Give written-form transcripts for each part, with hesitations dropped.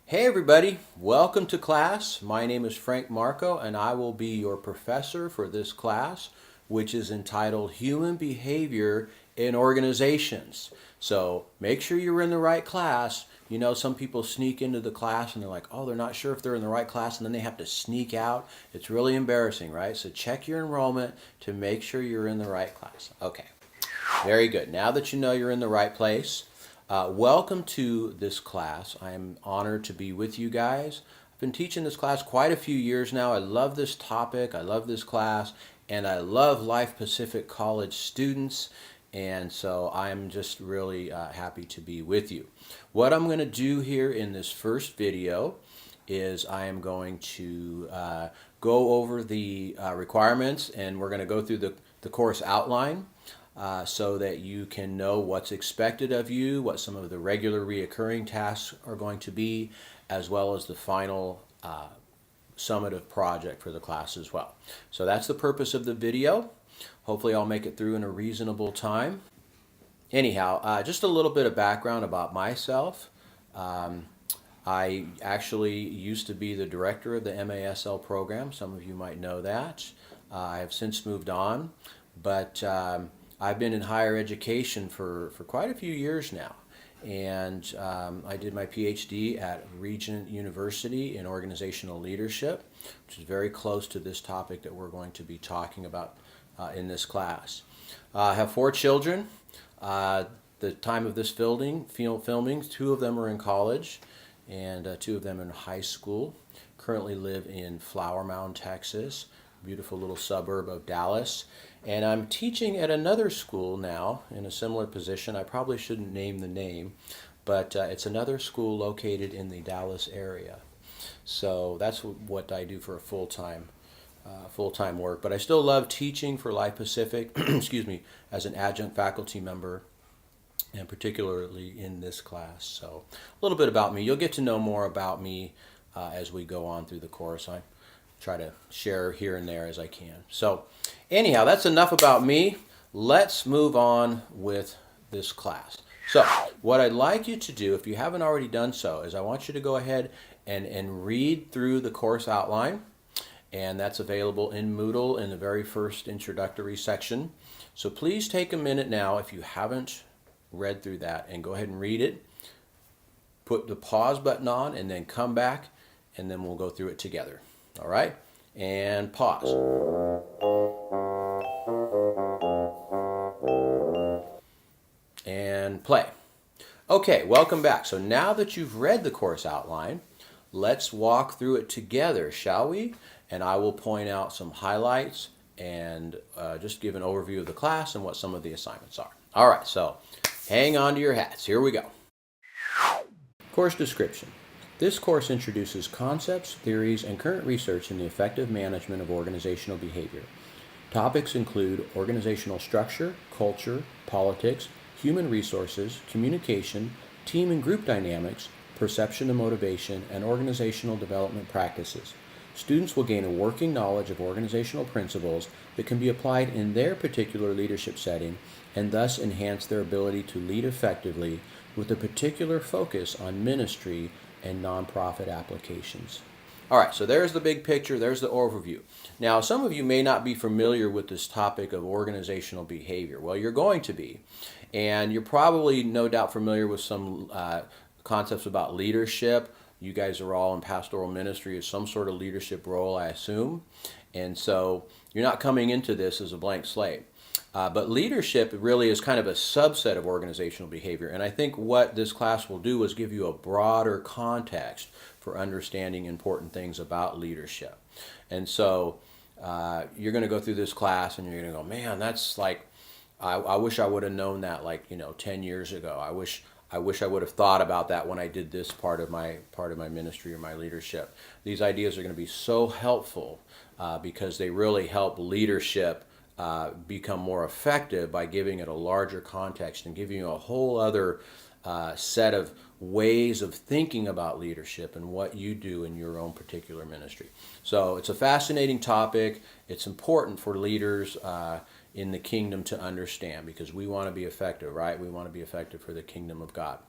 Hey everybody, welcome to class. My name is Frank Markow and I will be your professor for this class, which is entitled Human Behavior in Organizations. So make sure you're in the right class. You know, some people sneak into the class and they're like, oh, they're not sure if they're in the right class, and then they have to sneak out. It's really embarrassing, right? So check your enrollment to make sure you're in the right class. Okay, very good. Now that you know you're in the right place, welcome to this class. I am honored to be with you guys. I've been teaching this class quite a few years now. I love this topic, I love this class, and I love Life Pacific College students. And so I'm just really happy to be with you. What I'm going to do here in this first video is I am going to go over the requirements, and we're going to go through the course outline. So that you can know what's expected of you, what some of the regular reoccurring tasks are going to be, as well as the final summative project for the class as well. So that's the purpose of the video. Hopefully I'll make it through in a reasonable time. Anyhow, just a little bit of background about myself. I actually used to be the director of the MASL program. Some of you might know that. I have since moved on, but I've been in higher education for quite a few years now, and I did my PhD at Regent University in organizational leadership, which is very close to this topic that we're going to be talking about in this class. I have 4 children. The time of this filming, 2 of them are in college and 2 of them in high school. Currently live in Flower Mound, Texas, beautiful little suburb of Dallas. And I'm teaching at another school now in a similar position. I probably shouldn't name the name, but it's another school located in the Dallas area. So that's what I do for a full-time work. But I still love teaching for Life Pacific, excuse me, as an adjunct faculty member, and particularly in this class. So a little bit about me. You'll get to know more about me as we go on through the course. I try to share here and there as I can. So anyhow, that's enough about me. Let's move on with this class. So what I'd like you to do, if you haven't already done so, is I want you to go ahead and read through the course outline. And that's available in Moodle in the very first introductory section. So please take a minute now, if you haven't read through that, and go ahead and read it. Put the pause button on and then come back, and then we'll go through it together. All right, and pause. And play. Okay, welcome back. So now that you've read the course outline, let's walk through it together, shall we? And I will point out some highlights and just give an overview of the class and what some of the assignments are. All right, so hang on to your hats. Here we go. Course description. This course introduces concepts, theories, and current research in the effective management of organizational behavior. Topics include organizational structure, culture, politics, human resources, communication, team and group dynamics, perception and motivation, and organizational development practices. Students will gain a working knowledge of organizational principles that can be applied in their particular leadership setting and thus enhance their ability to lead effectively with a particular focus on ministry and nonprofit applications. All right, so there's the big picture, there's the overview. Now, some of you may not be familiar with this topic of organizational behavior. Well, you're going to be, and you're probably no doubt familiar with some concepts about leadership. You guys are all in pastoral ministry as some sort of leadership role, I assume, and so you're not coming into this as a blank slate. But leadership really is kind of a subset of organizational behavior. And I think what this class will do is give you a broader context for understanding important things about leadership. And so you're going to go through this class and you're going to go, man, that's like, I wish I would have known that 10 years ago. I wish I would have thought about that when I did this part of my ministry or my leadership. These ideas are going to be so helpful because they really help leadership become more effective by giving it a larger context and giving you a whole other set of ways of thinking about leadership and what you do in your own particular ministry. So it's a fascinating topic. It's important for leaders in the kingdom to understand because we want to be effective, right? We want to be effective for the kingdom of God.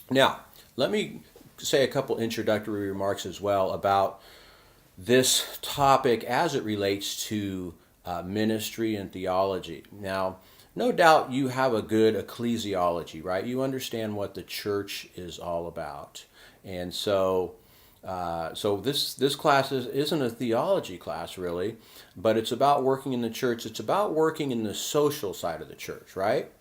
Now, let me say a couple introductory remarks as well about this topic as it relates to ministry and theology. Now, no doubt you have a good ecclesiology, right? You understand what the church is all about. And so this class isn't a theology class really, but it's about working in the church. It's about working in the social side of the church, right?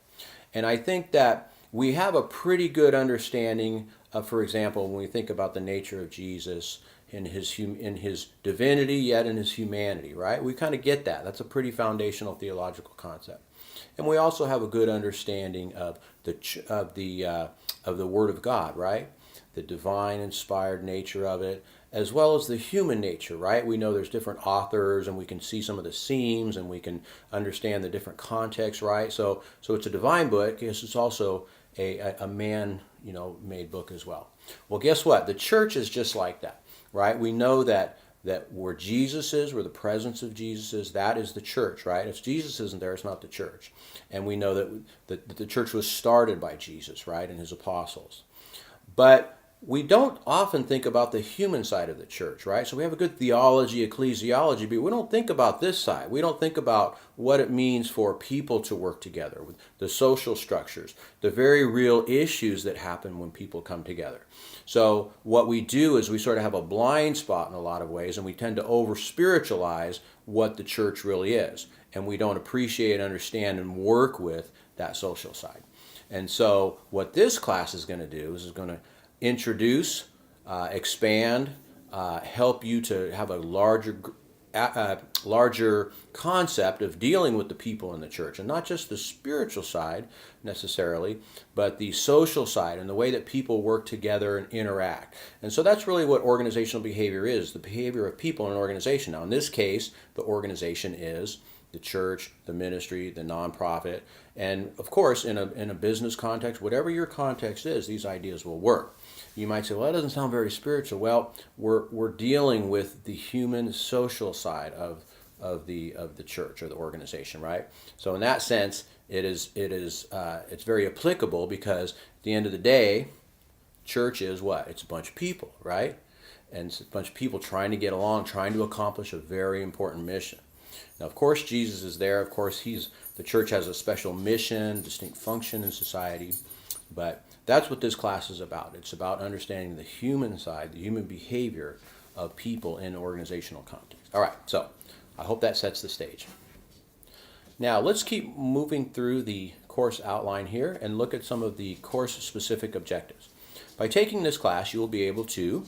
And I think that we have a pretty good understanding of, for example, when we think about the nature of Jesus in his divinity, yet in his humanity, right? We kind of get that. That's a pretty foundational theological concept. And we also have a good understanding of the Word of God, right? The divine inspired nature of it, as well as the human nature, right? We know there's different authors, and we can see some of the themes, and we can understand the different contexts, right? So it's a divine book, because it's also a man, made book as well. Well, guess what? The church is just like that, right? We know that where Jesus is, where the presence of Jesus is, that is the church, right? If Jesus isn't there, it's not the church. And we know that the church was started by Jesus, right, and his apostles. But we don't often think about the human side of the church, right? So we have a good theology, ecclesiology, but we don't think about this side. We don't think about what it means for people to work together, with the social structures, the very real issues that happen when people come together. So what we do is we sort of have a blind spot in a lot of ways, and we tend to over-spiritualize what the church really is. And we don't appreciate, understand, and work with that social side. And so what this class is going to do is going to introduce, expand, help you to have a larger concept of dealing with the people in the church, and not just the spiritual side necessarily, but the social side and the way that people work together and interact. And so that's really what organizational behavior is, the behavior of people in an organization. Now in this case, the organization is the church, the ministry, the nonprofit, and of course in a business context, whatever your context is, these ideas will work. You might say, well, that doesn't sound very spiritual. Well, we're dealing with the human social side of the church or the organization, right? So in that sense, it's very applicable, because at the end of the day, church is what? It's a bunch of people, right? And it's a bunch of people trying to get along, trying to accomplish a very important mission. Now, of course, Jesus is there. Of course, the church has a special mission, distinct function in society, but that's what this class is about. It's about understanding the human side, the human behavior of people in organizational context. All right, so I hope that sets the stage. Now, let's keep moving through the course outline here and look at some of the course-specific objectives. By taking this class, you will be able to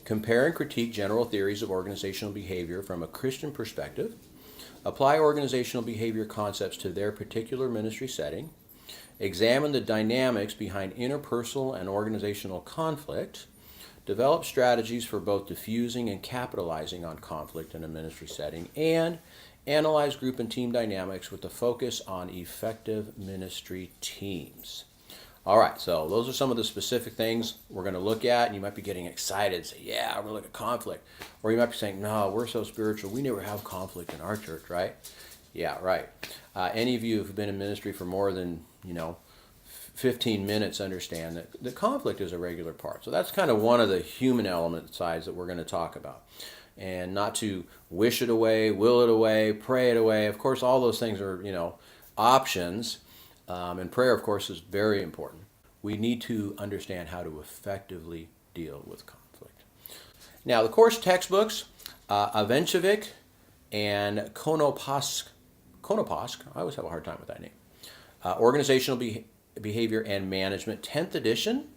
compare and critique general theories of organizational behavior from a Christian perspective, apply organizational behavior concepts to their particular ministry setting, examine the dynamics behind interpersonal and organizational conflict, develop strategies for both diffusing and capitalizing on conflict in a ministry setting, and analyze group and team dynamics with a focus on effective ministry teams. All right, so those are some of the specific things we're going to look at, and you might be getting excited and say, yeah, we're going to look at conflict. Or you might be saying, no, we're so spiritual, we never have conflict in our church, right? Yeah, right. Any of you who've been in ministry for more than 15 minutes understand that the conflict is a regular part. So that's kind of one of the human element sides that we're going to talk about. And not to wish it away, will it away, pray it away. Of course, all those things are, options. And prayer, of course, is very important. We need to understand how to effectively deal with conflict. Now, the course textbooks, Avencevic and Konopask, I always have a hard time with that name, Organizational Behavior and Management, 10th edition.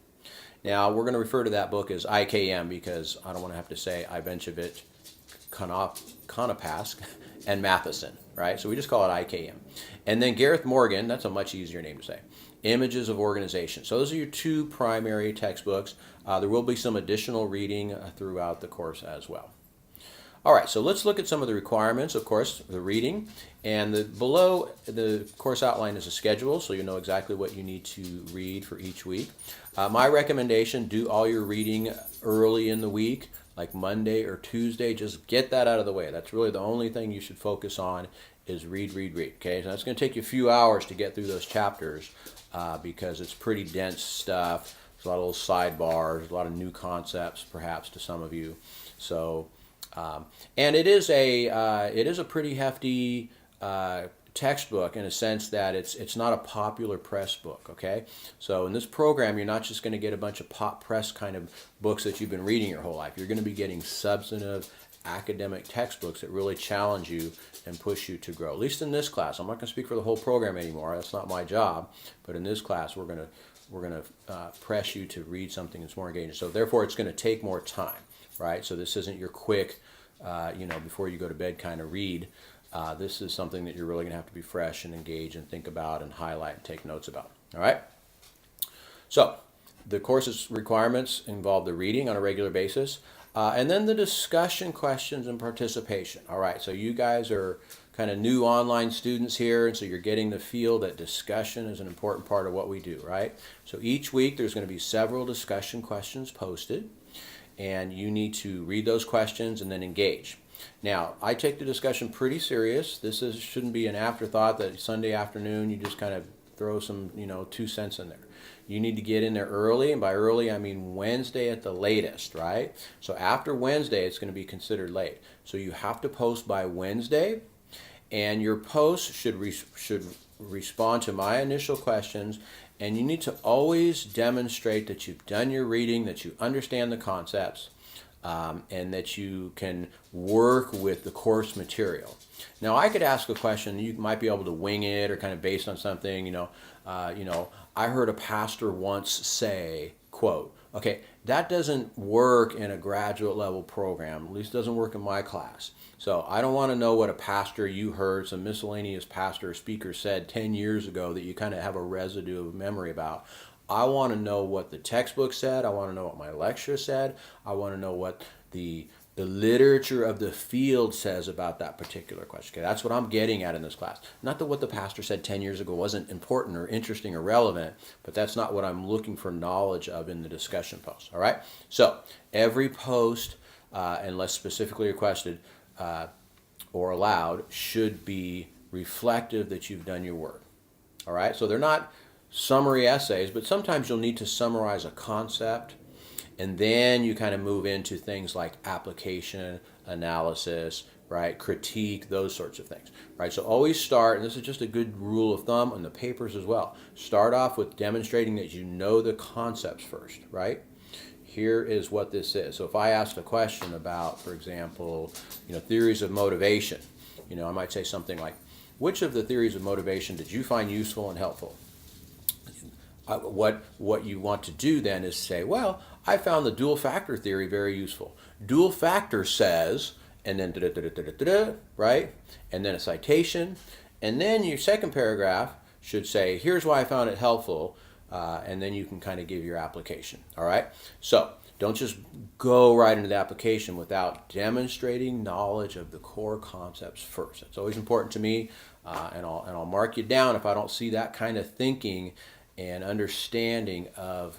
Now, we're going to refer to that book as IKM because I don't want to have to say Ivancevic, Konopask, and Matheson, right? So we just call it IKM. And then Gareth Morgan, that's a much easier name to say, Images of Organization. So those are your two primary textbooks. There will be some additional reading throughout the course as well. All right, so let's look at some of the requirements, of course, the reading. And below the course outline is a schedule, so you know exactly what you need to read for each week. My recommendation, do all your reading early in the week, like Monday or Tuesday. Just get that out of the way. That's really the only thing you should focus on is read. Okay, so that's going to take you a few hours to get through those chapters because it's pretty dense stuff. There's a lot of little sidebars, a lot of new concepts, perhaps to some of you. So, and it is a pretty hefty textbook in a sense that it's not a popular press book. Okay, so in this program, you're not just going to get a bunch of pop press kind of books that you've been reading your whole life. You're going to be getting substantive academic textbooks that really challenge you and push you to grow. At least in this class, I'm not going to speak for the whole program anymore. That's not my job. But in this class, we're going to press you to read something that's more engaging. So therefore, it's going to take more time, right? So this isn't your quick, before you go to bed kind of read. This is something that you're really going to have to be fresh and engage and think about and highlight and take notes about. All right. So the course's requirements involve the reading on a regular basis. And then the discussion questions and participation. All right, so you guys are kind of new online students here, and so you're getting the feel that discussion is an important part of what we do, right? So each week there's going to be several discussion questions posted, and you need to read those questions and then engage. Now, I take the discussion pretty serious. Shouldn't be an afterthought that Sunday afternoon you just kind of throw some, 2 cents in there. You need to get in there early, and by early I mean Wednesday at the latest, right? So after Wednesday, it's going to be considered late. So you have to post by Wednesday, and your post should respond to my initial questions, and you need to always demonstrate that you've done your reading, that you understand the concepts, and that you can work with the course material. Now, I could ask a question, you might be able to wing it or kind of based on something, I heard a pastor once say, quote, okay, that doesn't work in a graduate level program, at least doesn't work in my class. So I don't want to know what a pastor you heard, some miscellaneous pastor or speaker said 10 years ago that you kind of have a residue of memory about. I want to know what the textbook said. I want to know what my lecture said. I want to know what the literature of the field says about that particular question. Okay, that's what I'm getting at in this class. Not that what the pastor said 10 years ago wasn't important or interesting or relevant, but that's not what I'm looking for knowledge of in the discussion post. All right? So every post, unless specifically requested or allowed, should be reflective that you've done your work. All right? So they're not summary essays, but sometimes you'll need to summarize a concept, and then you kind of move into things like application, analysis, right, critique, those sorts of things, right? So always start, and this is just a good rule of thumb on the papers as well, start off with demonstrating that you know the concepts first, right? Here is what this is. So if I asked a question about, for example, theories of motivation, I might say something like, which of the theories of motivation did you find useful and helpful? What you want to do then is say, well, I found the dual factor theory very useful. Dual factor says, and then right? And then a citation. And then your second paragraph should say, here's why I found it helpful. And then you can kind of give your application. All right? So don't just go right into the application without demonstrating knowledge of the core concepts first. It's always important to me, and I'll mark you down if I don't see that kind of thinking and understanding of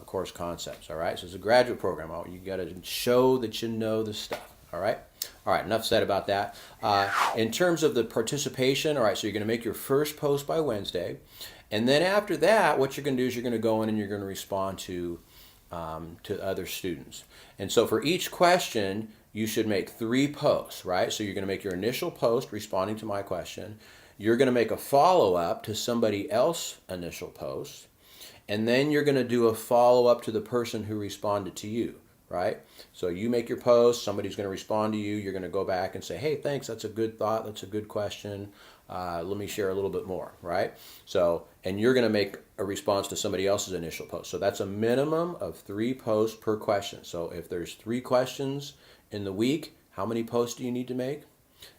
course concepts. All right, so it's a graduate program. You got to show that you know the stuff. All right, enough said about that. In terms of the participation, all right, so you're going to make your first post by Wednesday, and then after that, what you're going to do is you're going to go in and you're going to respond to other students. And so for each question, you should make 3 posts, right? So you're going to make your initial post responding to my question. You're going to make a follow-up to somebody else's initial post, and then you're going to do a follow-up to the person who responded to you, right? So you make your post, somebody's going to respond to you, you're going to go back and say, hey, thanks, that's a good thought, that's a good question, let me share a little bit more, right? So, and you're going to make a response to somebody else's initial post. So that's a minimum of 3 posts per question. So if there's 3 questions in the week, how many posts do you need to make?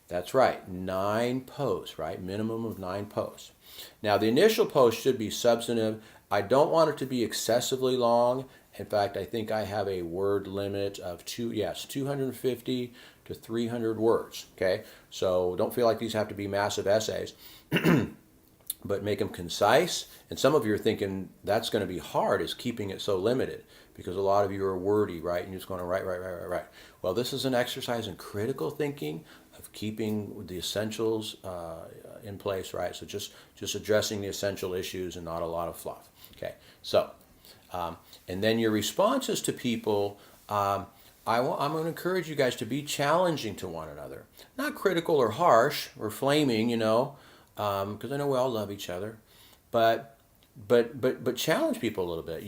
That's right, 9 posts, right? Minimum of 9 posts. Now, the initial post should be substantive. I don't want it to be excessively long. In fact, I think I have a word limit of 250 to 300 words, okay? So don't feel like these have to be massive essays, but make them concise. And some of you are thinking that's going to be hard, is keeping it so limited, because a lot of you are wordy, right? And you're just going to write. Well, this is an exercise in critical thinking, of keeping the essentials in place, right? So just addressing the essential issues and not a lot of fluff. Okay, so And then your responses to people, I'm going to encourage you guys to be challenging to one another. Not critical or harsh or flaming, because I know we all love each other. But challenge people a little bit,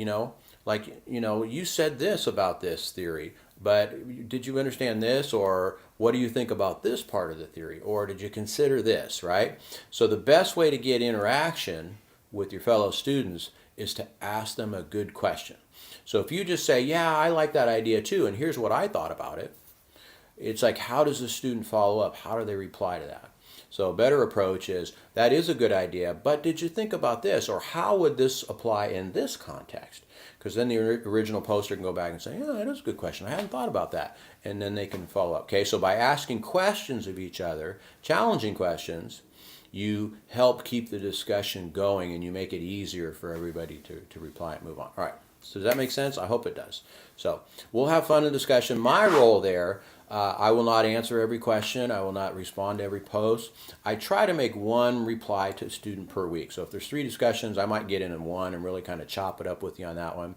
like, you said this about this theory, but did you understand this? Or what do you think about this part of the theory? Or did you consider this, right? So the best way to get interaction with your fellow students is to ask them a good question. So if you just say, yeah, I like that idea too, and here's what I thought about it, it's like, how does the student follow up? How do they reply to that? So a better approach is, that is a good idea, but did you think about this? Or how would this apply in this context? Because then the original poster can go back and say, yeah, that is a good question. I hadn't thought about that. And then they can follow up. Okay, so by asking questions of each other, challenging questions, you help keep the discussion going and you make it easier for everybody to reply and move on. All right, so does that make sense? I hope it does. So we'll have fun in discussion. My role there, I will not answer every question. I will not respond to every post. I try to make one reply to a student per week. So if there's 3 discussions, I might get in one and really kind of chop it up with you on that one.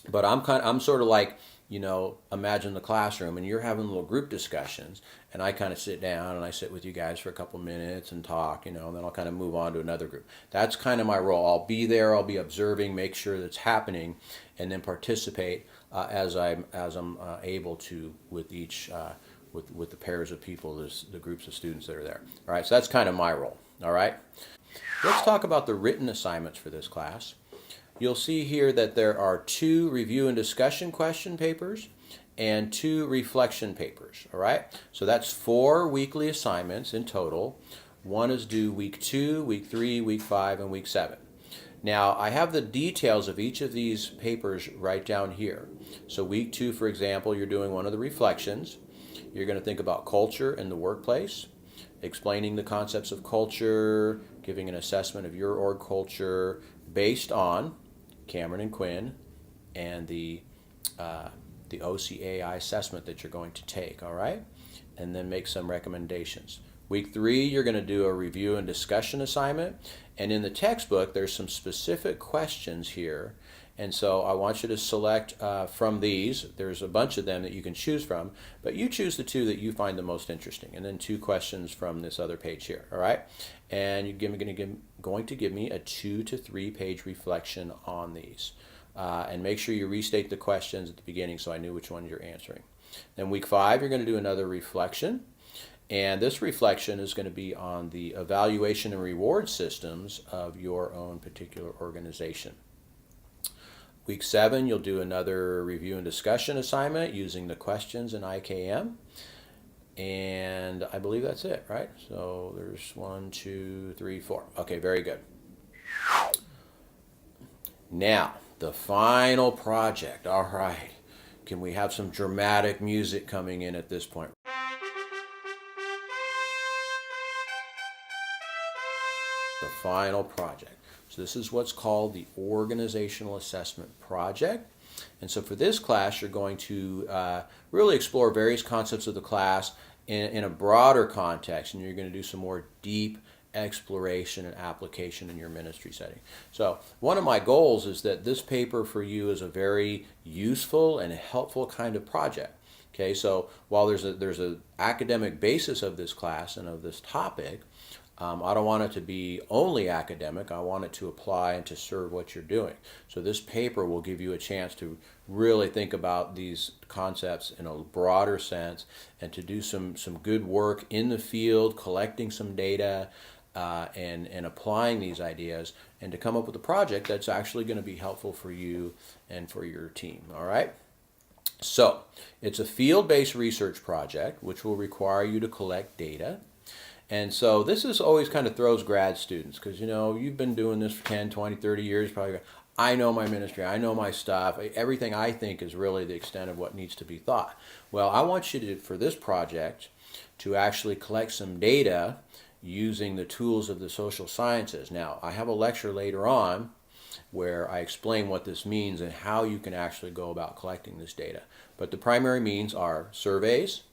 But I'm sort of like, imagine the classroom and you're having little group discussions, and I kind of sit down and I sit with you guys for a couple minutes and talk, and then I'll kind of move on to another group. That's kind of my role. I'll be there, I'll be observing, make sure that's happening, and then participate as I'm able to with each with the pairs of people, the groups of students that are there. All right, so that's kind of my role. All right, let's talk about the written assignments for this class. You'll see here that there are 2 review and discussion question papers and 2 reflection papers. All right, so that's 4 weekly assignments in total. One is due week 2, week 3, week 5, and week 7. Now, I have the details of each of these papers right down here. So week 2, for example, you're doing one of the reflections. You're going to think about culture in the workplace, explaining the concepts of culture, giving an assessment of your org culture based on Cameron and Quinn and the OCAI assessment that you're going to take, all right? And then make some recommendations. Week 3, you're going to do a review and discussion assignment. And in the textbook, there's some specific questions here. And so I want you to select from these. There's a bunch of them that you can choose from, but you choose the 2 that you find the most interesting. And then 2 questions from this other page here, all right? And you're going to give me a 2 to 3 page reflection on these. And make sure you restate the questions at the beginning so I knew which ones you're answering. Then week 5, you're going to do another reflection. And this reflection is going to be on the evaluation and reward systems of your own particular organization. Week 7, you'll do another review and discussion assignment using the questions in IKM. And I believe that's it, right? So there's 1, 2, 3, 4. Okay, very good. Now, the final project. All right. Can we have some dramatic music coming in at this point? The final project. So this is what's called the Organizational Assessment Project. And so for this class, you're going to really explore various concepts of the class in a broader context, and you're going to do some more deep exploration and application in your ministry setting. So one of my goals is that this paper for you is a very useful and helpful kind of project. Okay, so while there's a academic basis of this class and of this topic, I don't want it to be only academic. I want it to apply and to serve what you're doing. So this paper will give you a chance to really think about these concepts in a broader sense and to do some good work in the field, collecting some data and applying these ideas, and to come up with a project that's actually going to be helpful for you and for your team. All right? So it's a field-based research project which will require you to collect data. And so this is always kind of throws grad students because, you've been doing this for 10, 20, 30 years. Probably, I know my ministry. I know my stuff. Everything I think is really the extent of what needs to be thought. Well, I want you to, for this project, to actually collect some data using the tools of the social sciences. Now, I have a lecture later on where I explain what this means and how you can actually go about collecting this data. But the primary means are surveys,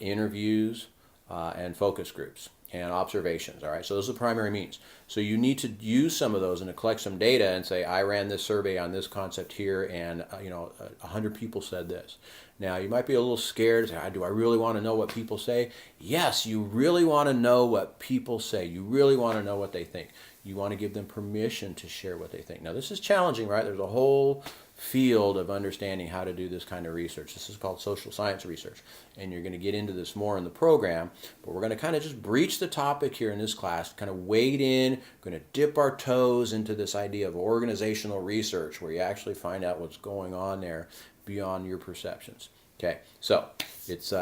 interviews, and focus groups. and observations. All right, so those are the primary means. So you need to use some of those and to collect some data and say, I ran this survey on this concept here, and 100 people said this. Now you might be a little scared. Say, do I really want to know what people say? Yes, you really want to know what people say. You really want to know what they think. You want to give them permission to share what they think. Now this is challenging, right? There's a whole field of understanding how to do this kind of research. This is called social science research, and you're going to get into this more in the program, but we're going to kind of just breach the topic here in this class, kind of wade in, going to dip our toes into this idea of organizational research where you actually find out what's going on there beyond your perceptions. Okay, so it's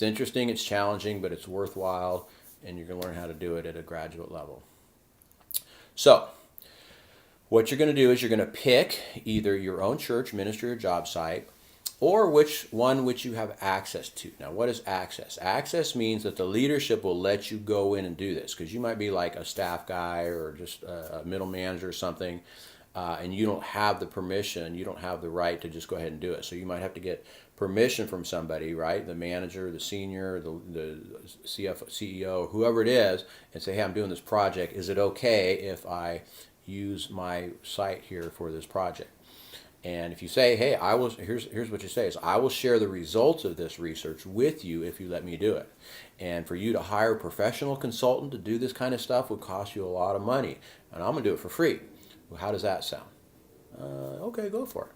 interesting, it's challenging, but it's worthwhile, and you're going to learn how to do it at a graduate level. So what you're going to do is you're going to pick either your own church, ministry, or job site, or which you have access to. Now, what is access? Access means that the leadership will let you go in and do this, because you might be like a staff guy or just a middle manager or something, and you don't have the permission, you don't have the right to just go ahead and do it. So you might have to get permission from somebody, right? The manager, the senior, the CFO, CEO, whoever it is, and say, hey, I'm doing this project. Is it okay if I use my site here for this project? And if you say, hey, here's what you say is, I will share the results of this research with you if you let me do it. And for you to hire a professional consultant to do this kind of stuff would cost you a lot of money, and I'm gonna do it for free. Well, how does that sound? Okay, go for it.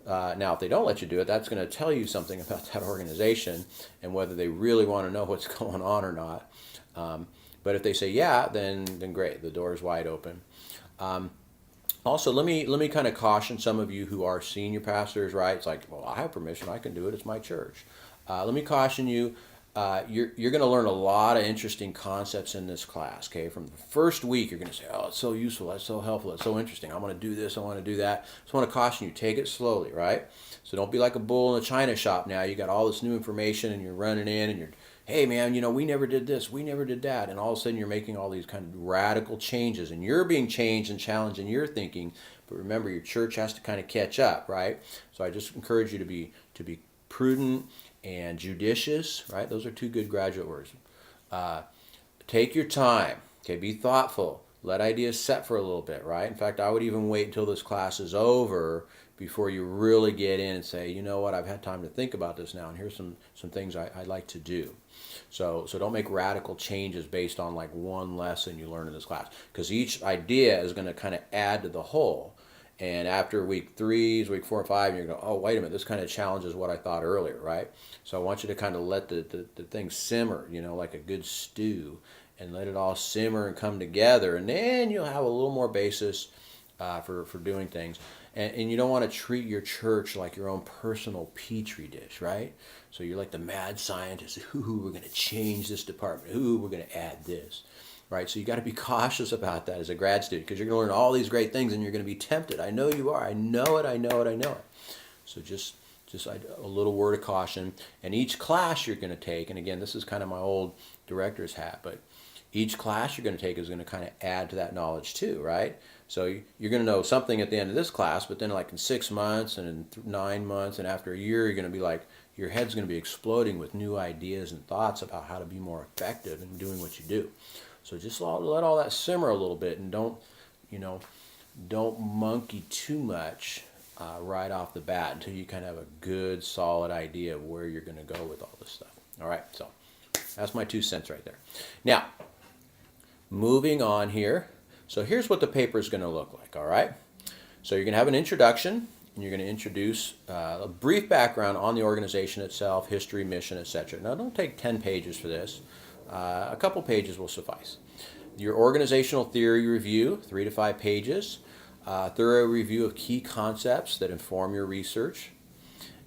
Now, if they don't let you do it, that's going to tell you something about that organization and whether they really want to know what's going on or not. But if they say yeah, then great, the door is wide open. Also, let me kind of caution some of you who are senior pastors, right? It's like, well, I have permission, I can do it, it's my church. Let me caution you, you're going to learn a lot of interesting concepts in this class, okay? From the first week, you're going to say, oh, it's so useful, it's so helpful, it's so interesting, I want to do this, I want to do that. Just want to caution you, take it slowly, right? So don't be like a bull in a china shop now. You got all this new information and you're running in and you're, hey man, we never did this, we never did that, and all of a sudden you're making all these kind of radical changes and you're being changed and challenged in your thinking. But remember, your church has to kind of catch up, right? So I just encourage you to be prudent and judicious, right? Those are two good graduate words. Take your time, okay? Be thoughtful. Let ideas set for a little bit, right? In fact, I would even wait until this class is over before you really get in and say, you know what, I've had time to think about this now, and here's some things I'd like to do. So don't make radical changes based on like one lesson you learn in this class, because each idea is going to kind of add to the whole. And after week 3, week 4 and 5, you're going to go, oh, wait a minute, this kind of challenges what I thought earlier, right? So I want you to kind of let the thing simmer, like a good stew, and let it all simmer and come together. And then you'll have a little more basis for doing things. And you don't want to treat your church like your own personal petri dish, right? So you're like the mad scientist. Ooh, we're going to change this department. Ooh, we're going to add this. Right, so you got to be cautious about that as a grad student, because you're going to learn all these great things and you're going to be tempted. I know you are. I know it. So just a little word of caution. And each class you're going to take, and again, this is kind of my old director's hat, but each class you're going to take is going to kind of add to that knowledge too, right? So you're going to know something at the end of this class, but then like in 6 months and in 9 months and after a year, you're going to be like, your head's going to be exploding with new ideas and thoughts about how to be more effective in doing what you do. So just let all that simmer a little bit, and don't monkey too much right off the bat until you kind of have a good, solid idea of where you're going to go with all this stuff. All right, so that's my 2 cents right there. Now, moving on here. So here's what the paper is going to look like, all right? So you're going to have an introduction, and you're going to introduce a brief background on the organization itself, history, mission, etc. Now, don't take 10 pages for this. A couple pages will suffice. Your organizational theory review, 3 to 5 pages. Thorough review of key concepts that inform your research.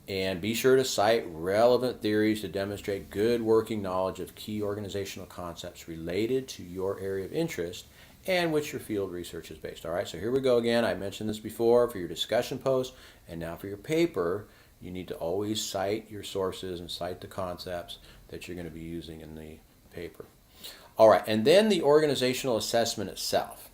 And be sure to cite relevant theories to demonstrate good working knowledge of key organizational concepts related to your area of interest and which your field research is based. All right, so here we go again. I mentioned this before for your discussion post, and now for your paper, you need to always cite your sources and cite the concepts that you're going to be using in the paper. All right, and then the organizational assessment itself.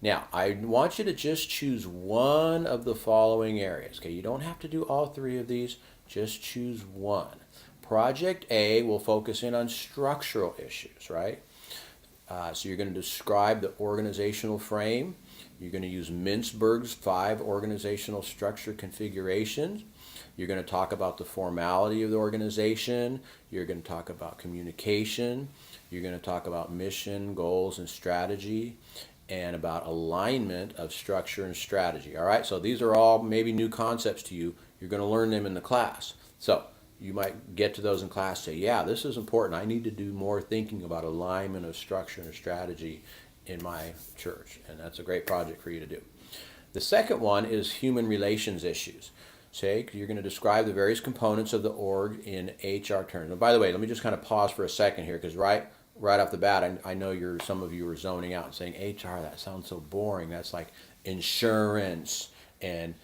Now, I want you to just choose one of the following areas. Okay, you don't have to do all 3 of these, just choose one. Project A will focus in on structural issues, right? So you're going to describe the organizational frame. You're going to use Mintzberg's 5 organizational structure configurations. You're going to talk about the formality of the organization. You're going to talk about communication. You're going to talk about mission, goals, and strategy, and about alignment of structure and strategy. All right, so these are all maybe new concepts to you. You're going to learn them in the class. So you might get to those in class and say, yeah, this is important. I need to do more thinking about alignment of structure and strategy in my church. And that's a great project for you to do. The second one is human relations issues. Say, you're going to describe the various components of the org in HR terms. And by the way, let me just kind of pause for a second here, because right off the bat, I know some of you are zoning out and saying, HR, that sounds so boring. That's like insurance and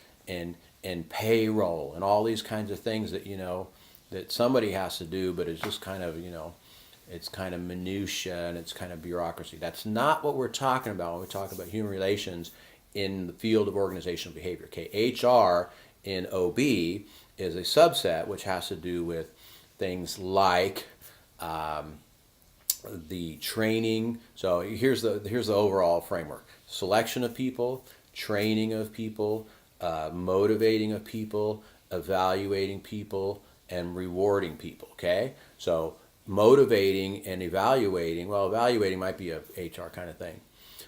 payroll and all these kinds of things that, that somebody has to do, but it's just kind of, it's kind of minutia and it's kind of bureaucracy. That's not what we're talking about when we talk about human relations in the field of organizational behavior. Okay, HR in OB is a subset which has to do with things like the training. So here's the overall framework: selection of people, training of people, motivating of people, evaluating people, and rewarding people. Okay, so motivating and evaluating. Well, evaluating might be a HR kind of thing,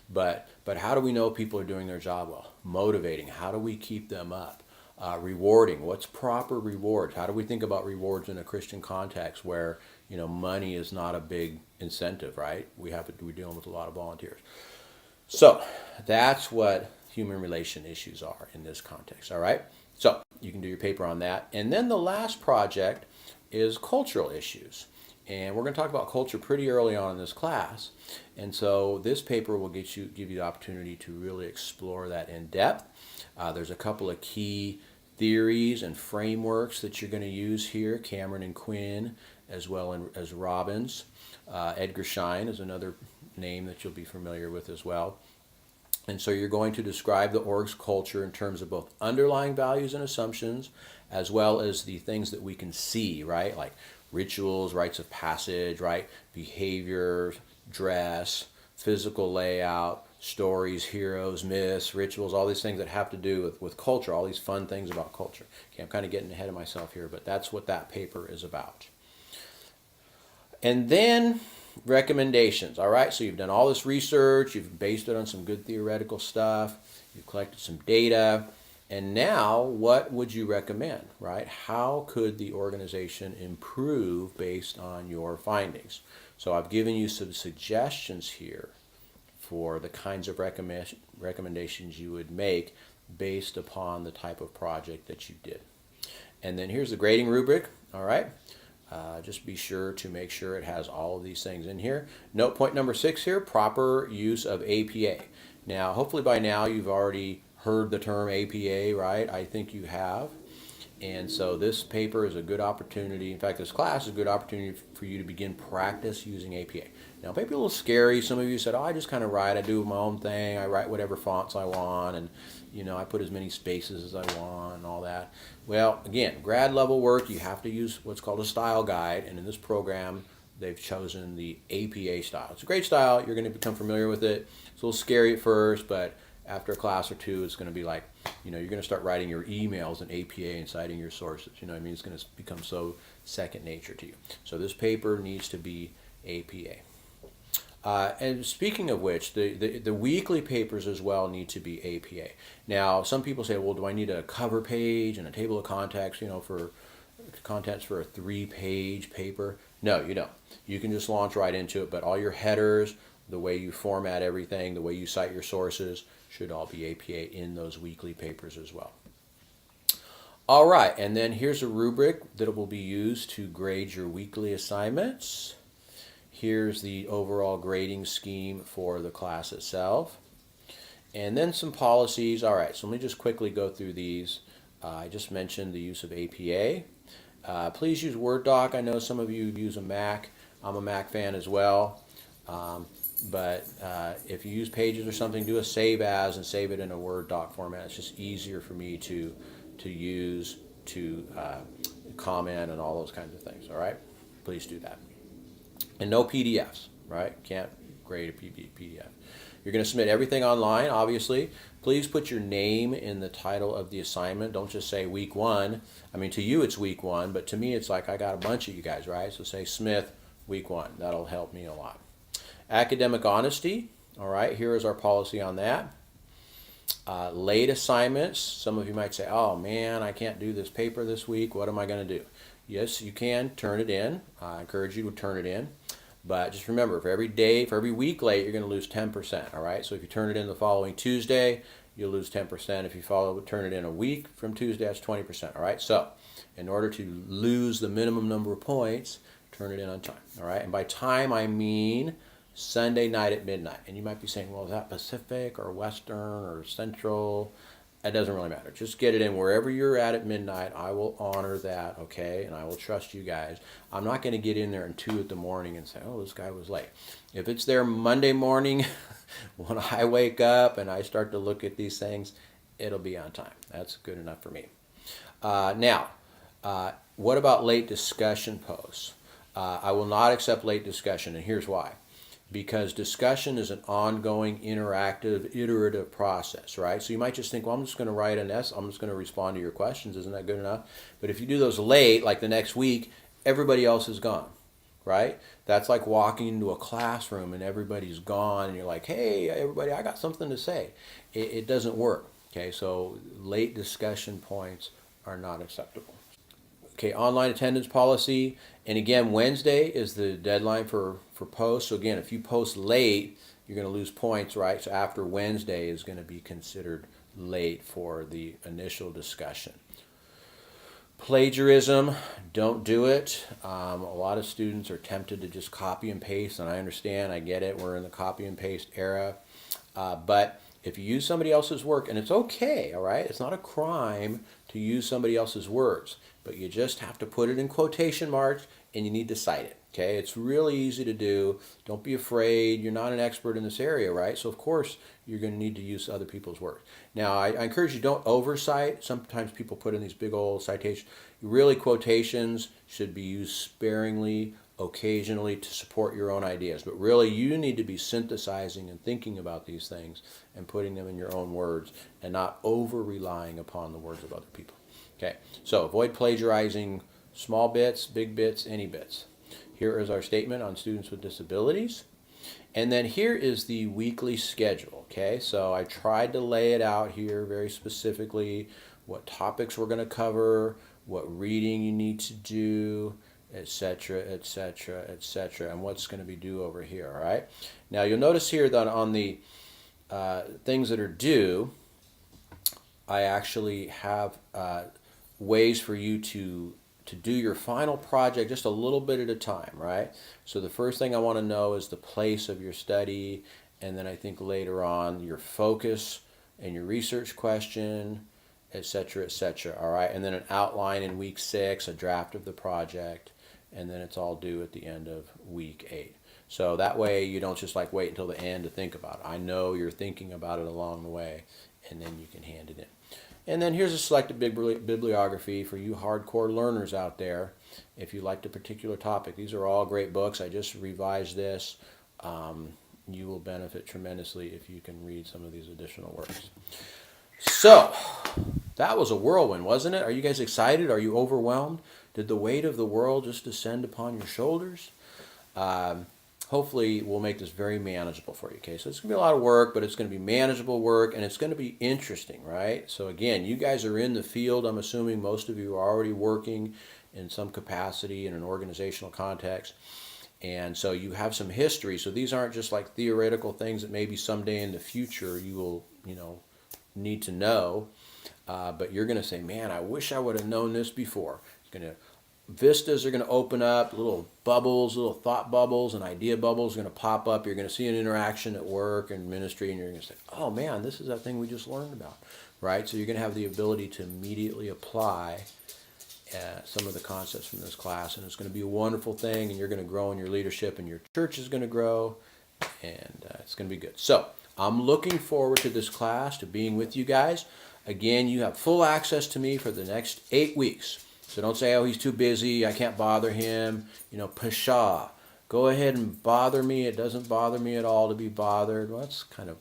but how do we know people are doing their job well? Motivating. How do we keep them up? Rewarding. What's proper rewards? How do we think about rewards in a Christian context where money is not a big incentive, right? We're dealing with a lot of volunteers. So that's what human relation issues are in this context. All right. So you can do your paper on that. And then the last project is cultural issues. And we're going to talk about culture pretty early on in this class. And so this paper will give you the opportunity to really explore that in depth. There's a couple of key theories and frameworks that you're going to use here, Cameron and Quinn, as well as Robbins. Edgar Schein is another name that you'll be familiar with as well. And so you're going to describe the org's culture in terms of both underlying values and assumptions, as well as the things that we can see, right? Like rituals, rites of passage, right? Behavior, dress, physical layout, stories, heroes, myths, rituals, all these things that have to do with culture, all these fun things about culture. Okay, I'm kind of getting ahead of myself here, but that's what that paper is about. And then recommendations. All right, so you've done all this research, you've based it on some good theoretical stuff, you've collected some data, and now what would you recommend, right? How could the organization improve based on your findings? So I've given you some suggestions here for the kinds of recommendations you would make based upon the type of project that you did. And then here's the grading rubric, all right? Just be sure to make sure it has all of these things in here. Note point number 6 here, proper use of APA. Now, hopefully by now you've already heard the term APA, right? I think you have. And so this paper is a good opportunity. In fact, this class is a good opportunity for you to begin practice using APA. Now, it may be a little scary. Some of you said, oh, I just kind of write. I do my own thing. I write whatever fonts I want. And, I put as many spaces as I want and all that. Well, again, grad level work, you have to use what's called a style guide. And in this program, they've chosen the APA style. It's a great style. You're going to become familiar with it. It's a little scary at first, but after a class or two, it's going to be like, you're going to start writing your emails in APA and citing your sources. It's going to become so second nature to you. So this paper needs to be APA. And speaking of which, the weekly papers as well need to be APA. Now, some people say, well, do I need a cover page and a table of contents, for contents for a 3-page paper? No, you don't. You can just launch right into it, but all your headers, the way you format everything, the way you cite your sources, should all be APA in those weekly papers as well. All right, and then here's a rubric that will be used to grade your weekly assignments. Here's the overall grading scheme for the class itself. And then some policies. All right, so let me just quickly go through these. I just mentioned the use of APA. Please use Word doc. I know some of you use a Mac. I'm a Mac fan as well. But if you use Pages or something, do a save as and save it in a Word doc format. It's just easier for me to use to comment and all those kinds of things, all right? Please do that. And no PDFs, right? Can't grade a PDF. You're going to submit everything online, obviously. Please put your name in the title of the assignment. Don't just say week 1. I mean, to you it's week 1, but to me it's like I got a bunch of you guys, right? So say Smith, week 1. That'll help me a lot. Academic honesty, all right, here is our policy on that. Late assignments, some of you might say, oh man, I can't do this paper this week. What am I going to do? Yes, you can turn it in. I encourage you to turn it in. But just remember, for every week late, you're going to lose 10%, all right? So if you turn it in the following Tuesday, you'll lose 10%. If you turn it in a week from Tuesday, that's 20%, all right? So in order to lose the minimum number of points, turn it in on time, all right? And by time, I mean Sunday night at midnight. And you might be saying, well, is that Pacific or Western or Central? It doesn't really matter. Just get it in wherever you're at midnight. I will honor that, okay? And I will trust you guys. I'm not going to get in there at 2 in the morning and say, oh, this guy was late. If it's there Monday morning, when I wake up and I start to look at these things, it'll be on time. That's good enough for me. Now, what about late discussion posts? I will not accept late discussion, and here's why. Because discussion is an ongoing, interactive, iterative process, right? So you might just think, well, I'm just going to write an essay. I'm just going to respond to your questions. Isn't that good enough? But if you do those late, like the next week, everybody else is gone, right? That's like walking into a classroom and everybody's gone and you're like, hey, everybody, I got something to say. It doesn't work, okay? So late discussion points are not acceptable. Okay, online attendance policy. And again, Wednesday is the deadline for posts. So again, if you post late, you're going to lose points, right? So after Wednesday is going to be considered late for the initial discussion. Plagiarism, don't do it. A lot of students are tempted to just copy and paste, and I understand, I get it. We're in the copy and paste era. But if you use somebody else's work, and it's okay, all right? It's not a crime to use somebody else's words, but you just have to put it in quotation marks and you need to cite it, okay? It's really easy to do. Don't be afraid. You're not an expert in this area, right? So, of course, you're going to need to use other people's work. Now, I encourage you, don't oversight. Sometimes people put in these big old citations. Really, quotations should be used sparingly, occasionally, to support your own ideas. But really, you need to be synthesizing and thinking about these things and putting them in your own words and not over-relying upon the words of other people. Okay, so avoid plagiarizing small bits, big bits, any bits. Here is our statement on students with disabilities. And then here is the weekly schedule, okay? So I tried to lay it out here very specifically, what topics we're going to cover, what reading you need to do, etc., etc., etc., and what's going to be due over here, all right? Now you'll notice here that on the things that are due, I actually have ways for you to do your final project just a little bit at a time, right? So the first thing I want to know is the place of your study, and then I think later on your focus and your research question, etc., etc., all right? And then an outline in week 6, a draft of the project, and then it's all due at the end of week 8. So that way you don't just like wait until the end to think about it. I know you're thinking about it along the way, and then you can hand it in. And then here's a selected bibliography for you hardcore learners out there if you liked a particular topic. These are all great books. I just revised this. You will benefit tremendously if you can read some of these additional works. So, that was a whirlwind, wasn't it? Are you guys excited? Are you overwhelmed? Did the weight of the world just descend upon your shoulders? Hopefully we'll make this very manageable for you, okay? So it's going to be a lot of work, but it's going to be manageable work, and it's going to be interesting, right? So again, you guys are in the field. I'm assuming most of you are already working in some capacity in an organizational context. And so you have some history. So these aren't just like theoretical things that maybe someday in the future you will, need to know. But you're going to say, man, I wish I would have known this before. Vistas are going to open up, little bubbles, little thought bubbles and idea bubbles are going to pop up. You're going to see an interaction at work and ministry, and you're going to say, oh man, this is that thing we just learned about, right? So you're going to have the ability to immediately apply some of the concepts from this class, and it's going to be a wonderful thing, and you're going to grow in your leadership, and your church is going to grow, and it's going to be good. So I'm looking forward to this class, to being with you guys. Again, you have full access to me for the next 8 weeks. So don't say, oh, he's too busy, I can't bother him. Pshaw. Go ahead and bother me. It doesn't bother me at all to be bothered. Well, that's kind of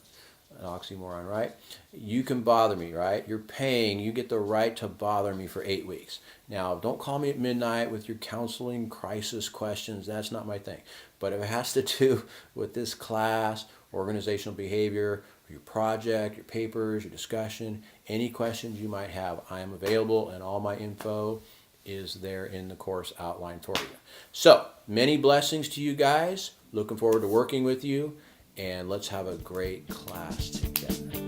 an oxymoron, right? You can bother me, right? You're paying. You get the right to bother me for 8 weeks. Now, don't call me at midnight with your counseling crisis questions. That's not my thing. But if it has to do with this class, organizational behavior, your project, your papers, your discussion, any questions you might have, I am available, and all my info is there in the course outline for you. So, many blessings to you guys. Looking forward to working with you, and let's have a great class together.